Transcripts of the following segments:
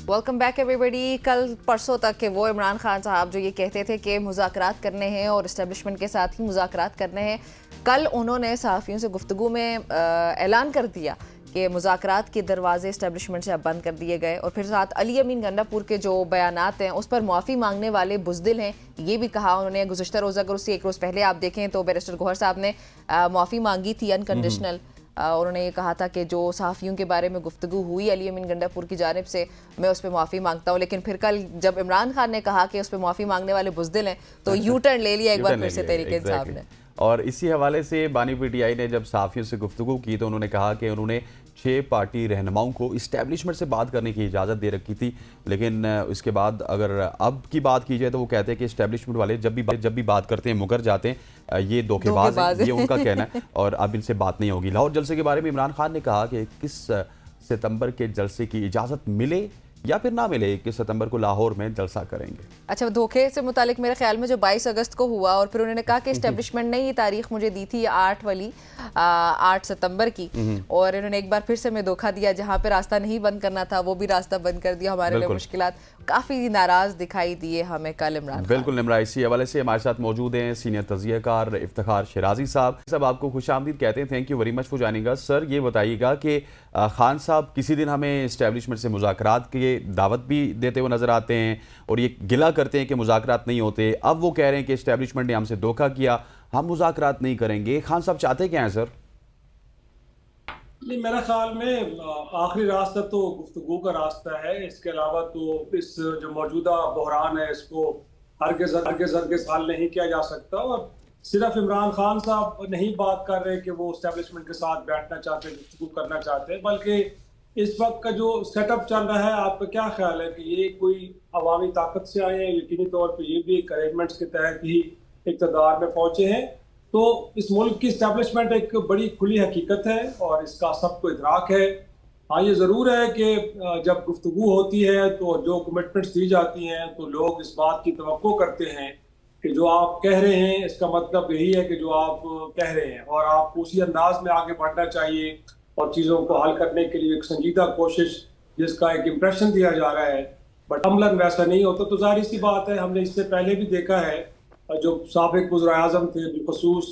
Welcome back everybody. कल परसों तक के वो इमरान खान साहब जो ये कहते थे कि मुज़ाकरात करने हैं और इस्टेब्लिशमेंट के साथ ही मुज़ाकरात करने हैं, कल उन्होंने सहाफ़ियों से गुफ्तगू में ऐलान कर दिया कि मुज़ाकरात के दरवाजे इस्टेब्लिशमेंट से अब बंद कर दिए गए। और फिर साथ अली अमीन गंडापुर के जो बयानात हैं उस पर माफ़ी मांगने वाले बुज़दिल हैं, ये भी कहा उन्होंने। गुज़श्ता रोज़ अगर उससे एक रोज़ पहले आप देखें तो बैरिस्टर गौहर साहब ने माफ़ी मांगी थी अनकंडीशनल। उन्होंने ये कहा था कि जो सहाफ़ियों के बारे में गुफ्तगू हुई अली अमीन गंडापुर की जानिब से, मैं उस पर माफ़ी मांगता हूँ। लेकिन फिर कल जब इमरान खान ने कहा कि उस पर माफ़ी मांगने वाले बुज़दिल हैं तो यू टर्न ले लिया एक बार फिर से तहरीक इंसाफ ने। और इसी हवाले से बानी पीटीआई ने जब सहाफ़ियों से गुफ्तगू की तो उन्होंने कहा कि उन्होंने 6 पार्टी रहनुमाओं को इस्टेब्लिशमेंट से बात करने की इजाज़त दे रखी थी, लेकिन उसके बाद अगर अब की बात की जाए तो वो कहते हैं कि इस्टेब्लिशमेंट वाले जब भी बात करते हैं मुकर जाते हैं, ये धोखेबाज हैं, ये उनका कहना है और अब इनसे बात नहीं होगी। लाहौर जलसे के बारे में इमरान खान ने कहा कि 21 सितंबर के जलसे की इजाज़त मिले या फिर ना मिले, 21 सितंबर को लाहौर में जलसा करेंगे। अच्छा, धोखे से मुतालिक मेरे ख्याल में जो 22 अगस्त को हुआ और फिर उन्होंने कहा कि इस्टेब्लिशमेंट ने ये तारीख मुझे दी थी 8 वाली 8 सितंबर की, और इन्होंने एक बार फिर से मैं धोखा दिया, जहाँ पे रास्ता नहीं बंद करना था वो भी रास्ता बंद कर दिया। हमारे लिए मुश्किलात, काफ़ी नाराज़ दिखाई दिए हमें कल इमरान। बिल्कुल निमरा, इसी हवाले से हमारे साथ मौजूद हैं सीनियर तज़कियाकार इफ्तिखार शिराजी साहब। सब आपको खुशामदीद कहते हैं, thank you very much for joining us. Sir, ये बताइएगा कि खान साहब किसी दिन हमें इस्टेब्लिशमेंट से मुज़ाकरात की दावत भी देते हुए नजर आते हैं और ये गिला करते हैं कि मुज़ाकरात नहीं होते। अब वो कह रहे हैं कि इस्टेब्लिशमेंट ने हमसे धोखा किया, हम मुज़ाकरात नहीं करेंगे। खान साहब चाहते क्या हैं सर? नहीं, मेरा ख्याल में आखिरी रास्ता तो गुफ्तगू का रास्ता है। इसके अलावा तो इस जो मौजूदा बहरान है इसको हरगिज़ हल नहीं किया जा सकता। और सिर्फ इमरान खान साहब नहीं बात कर रहे कि वो इस्टेब्लिशमेंट के साथ बैठना चाहते हैं, गुफ्तगू करना चाहते हैं, बल्कि इस वक्त का जो सेटअप चल रहा है, आपका क्या ख्याल है कि ये कोई अवामी ताकत से आए हैं? यकीनी तौर पर ये भी एक अरेंजमेंट्स के तहत ही इक़्तिदार में पहुंचे हैं। तो इस मुल्क की इस्टेब्लिशमेंट एक बड़ी खुली हकीकत है और इसका सबको इदराक है। हाँ, ये ज़रूर है कि जब गुफ्तगू होती है तो जो कमिटमेंट्स दी जाती हैं तो लोग इस बात की तवक्को करते हैं कि जो आप कह रहे हैं इसका मतलब यही है कि जो आप कह रहे हैं, और आपको उसी अंदाज में आगे बढ़ना चाहिए और चीज़ों को हल करने के लिए एक संजीदा कोशिश जिसका एक इम्प्रेशन दिया जा रहा है, बट अमलन वैसा नहीं होता। तो जाहिर सी बात है, हमने इससे पहले भी देखा है जो साबिक वज़ीर-ए-आज़म थे, बिलखसूस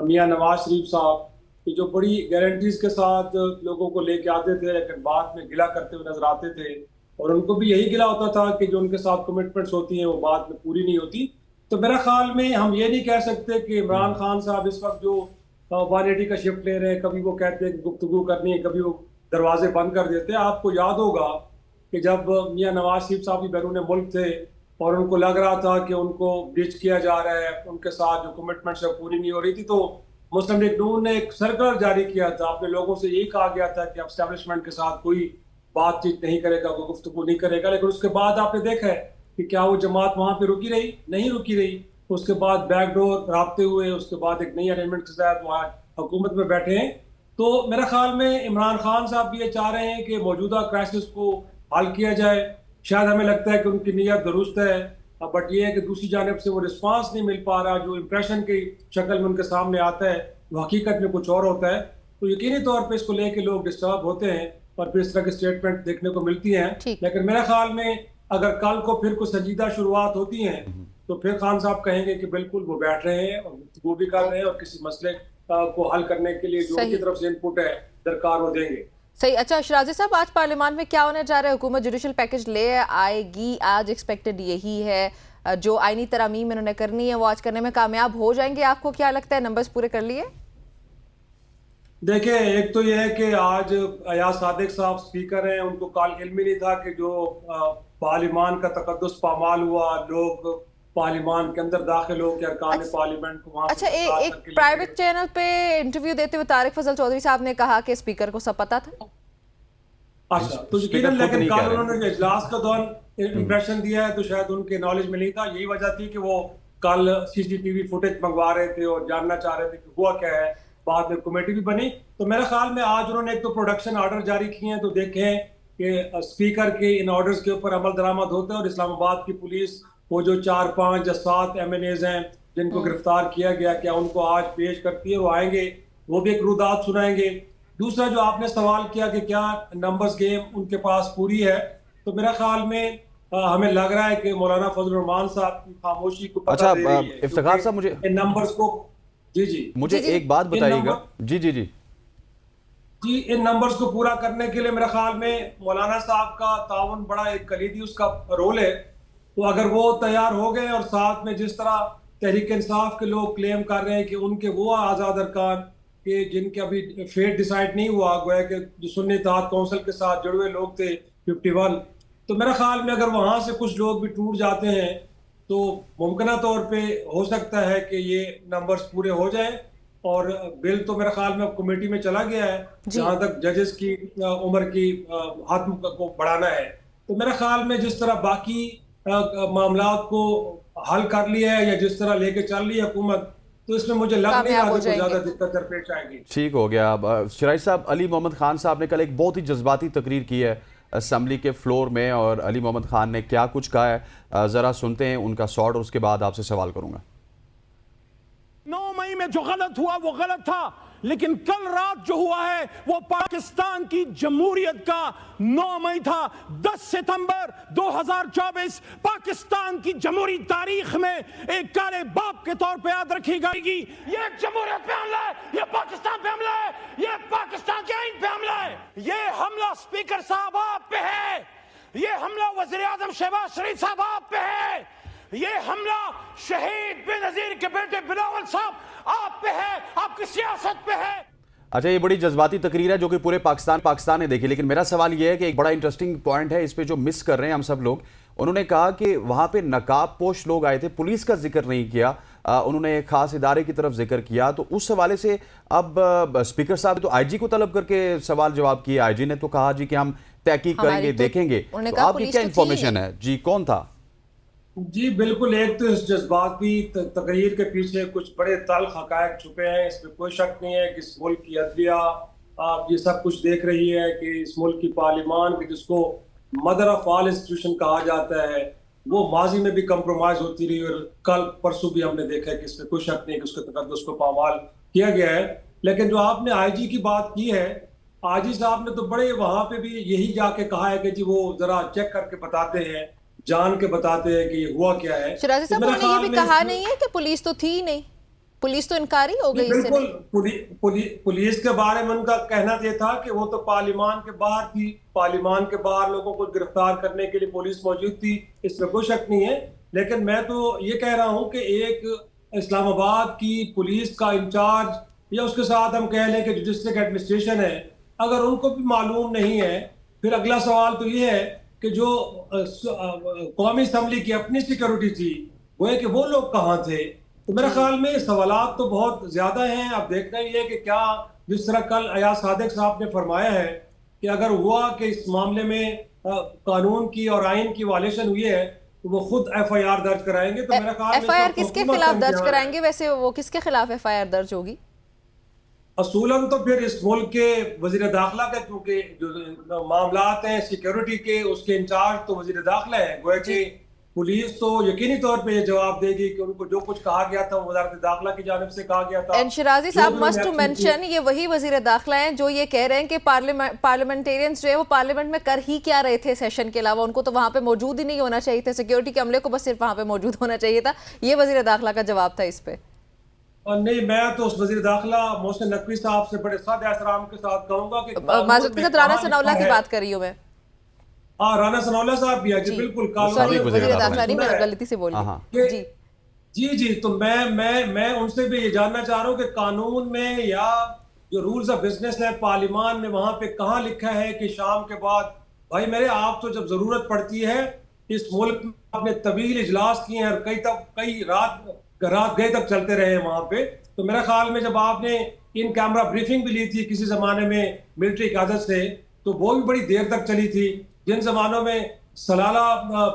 मियां नवाज शरीफ साहब, कि जो बड़ी गारंटीज के साथ लोगों को लेके आते थे लेकिन बाद में गिला करते हुए नजर आते थे, और उनको भी यही गिला होता था कि जो उनके साथ कमिटमेंट्स होती हैं वो बाद में पूरी नहीं होती। तो मेरा ख्याल में हम ये नहीं कह सकते कि इमरान खान साहब इस वक्त जो 180 का शिफ्ट ले रहे हैं, कभी वो कहते हैं कि गुफ्तगू करनी है, कभी वो दरवाजे बंद कर देते हैं। आपको याद होगा कि जब मियां नवाज शरीफ साहब भी बैरून मुल्क थे और उनको लग रहा था कि उनको डिच किया जा रहा है, उनके साथ जो कमिटमेंट्स है पूरी नहीं हो रही थी, तो मुस्लिम लीग नून ने एक सर्कुलर जारी किया था। अपने लोगों से यही कहा गया था कि अब एस्टेब्लिशमेंट के साथ कोई बातचीत नहीं करेगा, कोई गुफ्तगू नहीं करेगा। लेकिन उसके बाद आपने देखा है कि क्या वो जमात वहां पे रुकी रही? नहीं रुकी रही। उसके बाद बैकडोर राब्ते हुए, उसके बाद एक नई अरेंजमेंट के साथ वहाँ हुकूमत में बैठे हैं। तो मेरा ख्याल में इमरान खान साहब भी ये चाह रहे हैं कि मौजूदा क्राइसिस को हल किया जाए। शायद हमें लगता है कि उनकी नीयत दुरुस्त है, बट ये है कि दूसरी जानिब से वो रिस्पांस नहीं मिल पा रहा। जो इंप्रेशन की शक्ल में उनके सामने आता है वो हकीकत में कुछ और होता है। तो यकीनी तौर पे इसको लेके लोग डिस्टर्ब होते हैं और फिर इस तरह की स्टेटमेंट देखने को मिलती हैं। लेकिन मेरे ख्याल में अगर कल को फिर कुछ संजीदा शुरुआत होती है तो फिर खान साहब कहेंगे कि बिल्कुल वो बैठ रहे हैं और वो भी कर रहे हैं और किसी मसले को हल करने के लिए जो उनकी तरफ से इनपुट है दरकार वो देंगे। सही। अच्छा शिराजी साहब, आज पार्लियामान में क्या होने जा रहा है? हुकूमत जुडिशल पैकेज ले आएगी, आज एक्सपेक्टेड यही है। जो आईनी तरमीम इन्होंने करनी है वो आज करने में कामयाब हो जाएंगे? आपको क्या लगता है, नंबर्स पूरे कर लिए? देखिए, एक तो यह है कि आज अयाज सादिक साहब स्पीकर हैं, उनको कल इल्म ही नहीं था कि जो पार्लियामान का तकद्दुस पामाल हुआ, लोग पार्लियामान के अंदर दाखिल हो के अरकान पार्लियामेंट को वहां। अच्छा, एक प्राइवेट चैनल पे इंटरव्यू देते हुए तारिक फजल चौधरी साहब ने कहा कि स्पीकर को सब पता था। अच्छा, तो यकीनन, लेकिन कल उन्होंने इजलास का दौरान इंप्रेशन दिया है तो शायद उनके नॉलेज में नहीं था। यही वजह थी कि वो कल सीसीटीवी फुटेज मंगवा रहे थे और जानना चाह रहे थे कि हुआ क्या है। बाद में कमेटी भी बनी। तो मेरे ख्याल में आज उन्होंने एक तो प्रोडक्शन ऑर्डर जारी किए हैं, तो देखें कि स्पीकर के इन ऑर्डर्स के ऊपर अमल दरामद होता है। और इस्लामाबाद की पुलिस वो जो 4, 5 या 7 MNAs हैं जिनको गिरफ्तार किया गया, क्या उनको आज पेश करती है? वो आएंगे, वो भी एक रुदात सुनाएंगे। दूसरा जो आपने सवाल किया कि क्या नंबर्स गेम उनके पास पूरी है, तो मेरा ख्याल में हमें लग रहा है कि मौलाना फजलुर रहमान साहब की खामोशी को पता अच्छा, दे रही है, इफ्तिखार साहब, मुझे इन नंबर्स को जी जी मुझे जी, एक बात इन बताइएगा। नंबर जी जी जी। जी इन नंबर्स को पूरा करने के लिए मेरे ख्याल में मौलाना साहब का ताउन बड़ा एक कलीदी उसका रोल है। तो अगर वो तैयार हो गए और साथ में जिस तरह तहरीक इंसाफ के लोग क्लेम कर रहे हैं कि उनके वो आज़ाद अरकान के जिनके अभी फेट डिसाइड नहीं हुआ, गोया कि जो सुन्नी इत्तेहाद काउंसिल के साथ जुड़े हुए लोग थे 51, तो मेरे ख्याल में अगर वहां से कुछ लोग भी टूट जाते हैं तो मुमकिन तौर पे हो सकता है कि ये नंबर्स पूरे हो जाएं। और बिल तो मेरे ख्याल में अब कमेटी में चला गया है जी। जहां तक जजेस की उम्र की हद को बढ़ाना है। तो मेरे ख्याल में जिस तरह बाकी मामलात को हल कर लिया है या जिस तरह लेके चल रही है हुकूमत, तो इसमें मुझे लग नहीं कामयाब रहा हो कि कोई ज्यादा जाएंगे। दिक्कत दरपेश आएगी। ठीक हो गया। अब शिराइश साहब, अली मोहम्मद खान साहब ने कल एक बहुत ही जज्बाती तकरीर की है असम्बली के फ्लोर में, और अली मोहम्मद खान ने क्या कुछ कहा है ज़रा सुनते हैं उनका शॉट, और उसके बाद आपसे सवाल करूंगा। 9 मई में जो गलत हुआ वो गलत था, लेकिन कल रात जो हुआ है वो पाकिस्तान की जमहूरियत का 9 मई था। 10 सितंबर 2024 पाकिस्तान की जमहूरी तारीख में एक काले बाप के तौर पे याद रखी जाएगी। ये जमहूरियत पे हमला है, ये पाकिस्तान पे हमला है, ये पाकिस्तान के आईन पे हमला है। ये हमला स्पीकर साहब आप पे है, ये हमला वज़ीर आज़म शहबाज शरीफ साहब आप पे है, ये हमला शहीद बेनजीर के बेटे बिलावल साहब आप पे है, आपकी सियासत पे है। अच्छा, ये बड़ी जज्बाती तकरीर है जो कि पूरे पाकिस्तान ने देखी, लेकिन मेरा सवाल ये है कि एक बड़ा इंटरेस्टिंग पॉइंट है इस पे जो मिस कर रहे हैं हम सब लोग। उन्होंने कहा कि वहां पे नकाब पोश लोग आए थे, पुलिस का जिक्र नहीं किया, उन्होंने एक खास इदारे की तरफ जिक्र किया। तो उस हवाले से अब स्पीकर साहब ने तो आईजी को तलब करके सवाल जवाब किया। आईजी ने तो कहा जी कि हम तहकीक करेंगे, देखेंगे। तो आपकी क्या इंफॉर्मेशन है जी, कौन था? जी बिल्कुल, एक तो इस जज्बाती तकरीर के पीछे कुछ बड़े तल्ख हकायक छुपे हैं, इसमें कोई शक नहीं है कि इस मुल्क की अदलिया आप ये सब कुछ देख रही है कि इस मुल्क की पार्लियामान की जिसको मदर ऑफ ऑल इंस्टीट्यूशन कहा जाता है वो माजी में भी कंप्रोमाइज होती रही, और कल परसों भी हमने देखा है कि इसमें कोई शक नहीं है कि उसके तकद्दुस को पामाल किया गया है। लेकिन जो आपने आईजी की बात की है, आईजी साहब ने तो बड़े वहां पे भी यही जाके कहा है कि जी वो जरा चेक करके बताते हैं, जान के बताते हैं कि ये हुआ क्या है। शिराजी साहब, मेरे उन्होंने ये ख्याल भी में कहा नहीं है कि पुलिस तो थी ही नहीं, पुलिस तो इनकारी हो गई इससे। बिल्कुल, पुलिस के बारे में उनका कहना ये था कि वो तो पार्लियामान के बाहर थी, पार्लियामान के बाहर लोगों को गिरफ्तार करने के लिए पुलिस मौजूद थी, इसमें कोई शक नहीं है। लेकिन मैं तो ये कह रहा हूं कि एक इस्लामाबाद की पुलिस का इंचार्ज या उसके साथ हम कह लें कि जो डिस्ट्रिक्ट एडमिनिस्ट्रेशन है, अगर उनको भी मालूम नहीं है, फिर अगला सवाल तो ये है कि जो कौमी असम्बली की अपनी सिक्योरिटी थी वो है कि वो लोग कहाँ थे। तो मेरे ख्याल में सवालात तो बहुत ज्यादा हैं। अब देखना ये है कि क्या जिस तरह कल अयाज सादिक साहब ने फरमाया है कि अगर हुआ कि इस मामले में कानून की और आइन की वायलेशन हुई है तो वो खुद FIR दर्ज कराएंगे। तो मेरा ख्याल FIR किसके खिलाफ दर्ज कराएंगे वैसे, वो किसके खिलाफ FIR दर्ज होगी? असूलन तो फिर इस मुल्क के वजीर दाखिला के, क्योंकि जो मामलात हैं सिक्योरिटी के उसके इंचार्ज तो वजीर दाखिला है, गोया कि पुलिस तो यकीनी तौर पे ये जवाब देगी कि उनको जो कुछ कहा गया था वज़ारत दाखिला की जानिब से कहा गया था। एंड शिराजी साहब, मस्ट टू मेंशन, ये वही वजीर दाखिला हैं जो ये कह रहे हैं कि पार्लियामेंटेरियंस जो है वो पार्लियामेंट में कर ही क्या रहे थे सेशन के अलावा, उनको तो वहां पे मौजूद ही नहीं होना चाहिए था, सिक्योरिटी के अमले को बस सिर्फ वहां पे मौजूद होना चाहिए था। ये वजीर दाखिला का जवाब था इस पे। नहीं, मैं तो उस वजीर दाखिला मोहसिन नकवी साहब से बड़े सादे एहतराम के साथ कहूंगा कि माजूद के साथ राना सनाउल्लाह की बात कर रही हूँ मैं। हाँ, राना सनाउल्लाह साहब भी है जी, बिल्कुल सॉरी, वजीर दाखिला नहीं, मैं गलती से बोल गई जी जी। तो मैं उनसे भी ये जानना चाह रहा हूँ कि कानून में या जो रूल्स ऑफ बिजनेस है पार्लियामान में वहां पे कहाँ लिखा है कि शाम के बाद, भाई मेरे आप तो जब जरूरत पड़ती है इस मुल्क में आपने तवील इजलास किए हैं और कई रात गए तक चलते रहे हैं वहां पे। तो मेरा ख्याल में जब आपने इन कैमरा ब्रीफिंग भी ली थी किसी जमाने में मिलिट्री क्यादत से, तो वो भी बड़ी देर तक चली थी। जिन जमानों में सलाला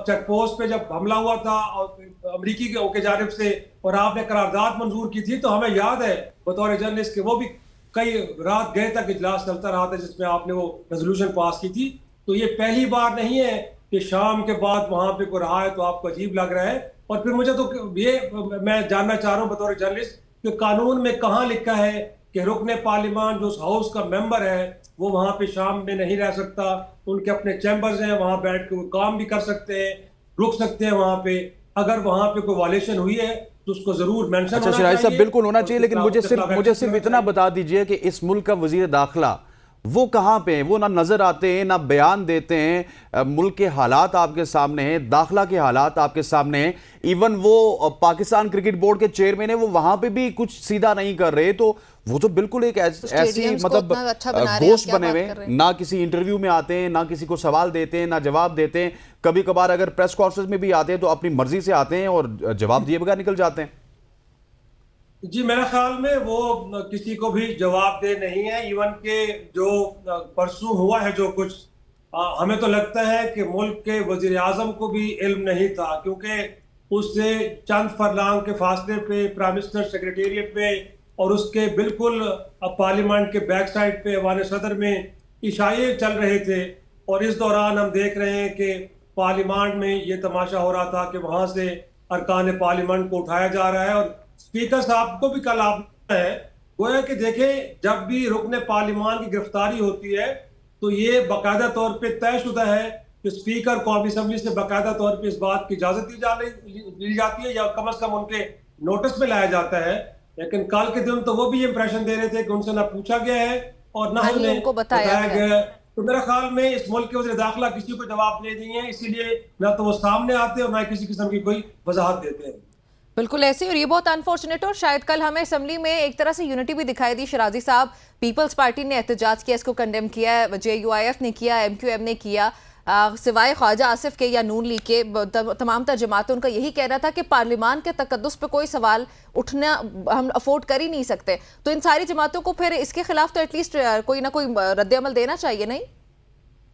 चेक पोस्ट पे जब हमला हुआ था और अमरीकी के जानिब से और आपने करारदाद मंजूर की थी, तो हमें याद है बतौर जर्नलिस्ट के वो भी कई रात गए तक इजलास चलता रहा था जिसमें आपने वो रेजोल्यूशन पास की थी। तो ये पहली बार नहीं है कि शाम के बाद वहां पे कोई रहा है तो आपको अजीब लग रहा है। और फिर मुझे तो ये मैं जानना चाह रहा हूँ बतौर जर्नलिस्ट कि कानून में कहाँ लिखा है कि रुकने पार्लिमान जो उस हाउस का मेंबर है वो वहाँ पे शाम में नहीं रह सकता, उनके अपने चैम्बर्स हैं, वहाँ बैठ के वो काम भी कर सकते हैं, रुक सकते हैं वहाँ पे। अगर वहाँ पे कोई वायलेशन हुई है तो उसको जरूर मेंशन अच्छा होना सिराज साहब, चाहिए, बिल्कुल होना चाहिए, लेकिन मुझे सिर्फ इतना बता दीजिए कि इस मुल्क का वजीर दाखिला वो कहाँ पे हैं? वो ना नजर आते हैं, ना बयान देते हैं। मुल्क के हालात आपके सामने हैं, दाखिला के हालात आपके सामने हैं। इवन वो पाकिस्तान क्रिकेट बोर्ड के चेयरमैन है, वो वहां पे भी कुछ सीधा नहीं कर रहे। तो वो तो बिल्कुल एक ऐसी मतलब घोस्ट बने हुए, ना किसी इंटरव्यू में आते हैं, ना किसी को सवाल देते हैं, ना जवाब देते हैं। कभी कभार अगर प्रेस कॉन्फ्रेंस में भी आते हैं तो अपनी मर्जी से आते हैं और जवाब दिए बगैर निकल जाते हैं। जी मेरे ख्याल में वो किसी को भी जवाब दे नहीं है। इवन के जो परसों हुआ है जो कुछ, हमें तो लगता है कि मुल्क के वजीर आजम को भी इल्म नहीं था, क्योंकि उससे चंद फरलांग के फासले पे प्राइम मिनिस्टर सेक्रेटेरिएट पे और उसके बिल्कुल पार्लियामेंट के बैक साइड पे ऐवान सदर में इशारे चल रहे थे। और इस दौरान हम देख रहे हैं कि पार्लियामेंट में ये तमाशा हो रहा था कि वहां से अरकान पार्लियामेंट को उठाया जा रहा है। और स्पीकर साहब को भी कल आप है गोया कि देखें, जब भी रुकने पार्लियामान की गिरफ्तारी होती है तो ये बाकायदा तौर पे तयशुदा है कि स्पीकर कौमी असम्बली से बाकायदा तौर पे इस बात की इजाजत दी जाती है या कम से कम उनके नोटिस में लाया जाता है। लेकिन कल के दिन तो वो भी इंप्रेशन दे रहे थे कि उनसे ना पूछा गया है और ना उनको बताया गया है। तो मेरे ख्याल में इस मुल्क के वज़ीर दाखिला किसी को जवाब नहीं दिए हैं, इसीलिए ना तो वो सामने आते और ना किसी किस्म की कोई वजाहत देते हैं। बिल्कुल ऐसे, और ये बहुत अनफॉर्चुनेट। और शायद कल हमें असेंबली में एक तरह से यूनिटी भी दिखाई दी। शराजी साहब, पीपल्स पार्टी ने एहतजाज किया, इसको कंडेम किया, JUIF ने किया, MQM ने किया, सिवाय ख्वाजा आसिफ के या नून लीग के तमाम तर जमातें, उनका यही कहना था कि पार्लियामान के तकद्दुस पे कोई सवाल उठना हम अफोर्ड कर ही नहीं सकते। तो इन सारी जमातों को फिर इसके खिलाफ तो एटलीस्ट कोई ना कोई रद्द-ए-अमल देना चाहिए, नहीं?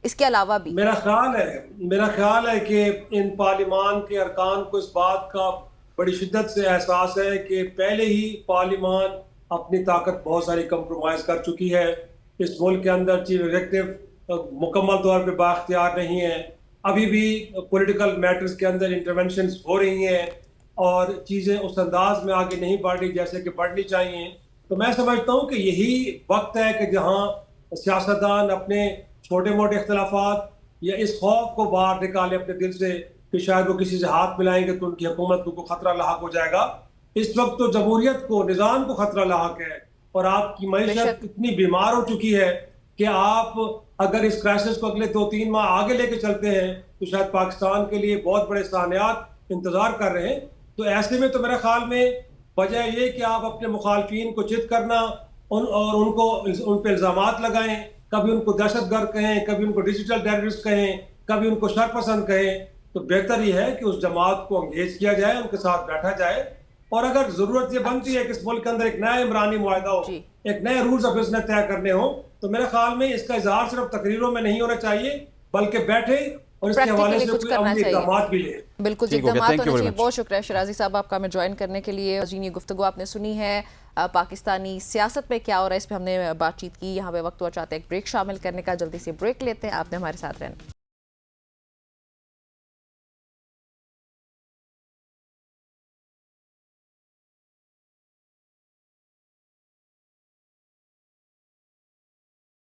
इसके अलावा भी मेरा ख्याल है कि इन पार्लियामान के अरकान को इस बात का बड़ी शिद्दत से एहसास है कि पहले ही पार्लियामान अपनी ताकत बहुत सारी कंप्रोमाइज कर चुकी है। इस मुल्क के अंदर चीफ एग्जीक्यूटिव मुकम्मल तौर पे बाख्तियार नहीं है, अभी भी पॉलिटिकल मैटर्स के अंदर इंटरवेंशंस हो रही हैं और चीज़ें उस अंदाज में आगे नहीं बढ़ रही जैसे कि बढ़नी चाहिए। तो मैं समझता हूँ कि यही वक्त है कि जहाँ सियासतदान अपने छोटे मोटे इख्तलाफात या इस खौफ को बाहर निकाले अपने दिल से कि शायद वो किसी से हाथ मिलाएंगे तो उनकी हुकूमत को खतरा लाहक हो जाएगा। इस वक्त तो जमहूरियत को, निज़ाम को खतरा लाहक है और आपकी मईशत इतनी बीमार हो चुकी है कि आप अगर इस क्राइसिस को अगले 2-3 माह आगे लेके चलते हैं तो शायद पाकिस्तान के लिए बहुत बड़े सानियात इंतजार कर रहे हैं। तो ऐसे में तो मेरे ख्याल में वजह ये कि आप अपने मुखालफिन को चित करना और उनको उन पर इल्ज़ामात लगाएं, कभी उनको दहशतगर्द कहें, कभी उनको डिजिटल टेररिस्ट कहें, कभी उनको शरपसंद कहें। तो बेहतर ये है कि उस जमात को अंगेज किया जाए, उनके साथ बैठा जाए और अगर जरूरत ये बनती है कि इस मुल्क के अंदर एक नया इमरानी मुआहदा हो, एक नए रूल्स ऑफ बिजनेस तय करने हो, तो मेरे ख्याल में इसका इजहार सिर्फ तकरीरों में नहीं होना चाहिए बल्कि बैठे और इसके हवाले से कोई अमली इक़दामात भी ले। बिल्कुल, इक़दामात होने चाहिए। बहुत शुक्रिया शराजी साहब आपका हमें ज्वाइन करने के लिए। ये गुफ्तगू आपने सुनी है पाकिस्तानी सियासत में क्या हो रहा है, इस पर हमने बातचीत की। यहाँ पे वक्त हुआ चाहते हैं एक ब्रेक शामिल करने का, जल्दी से ब्रेक लेते हैं, आपने हमारे साथ रहना।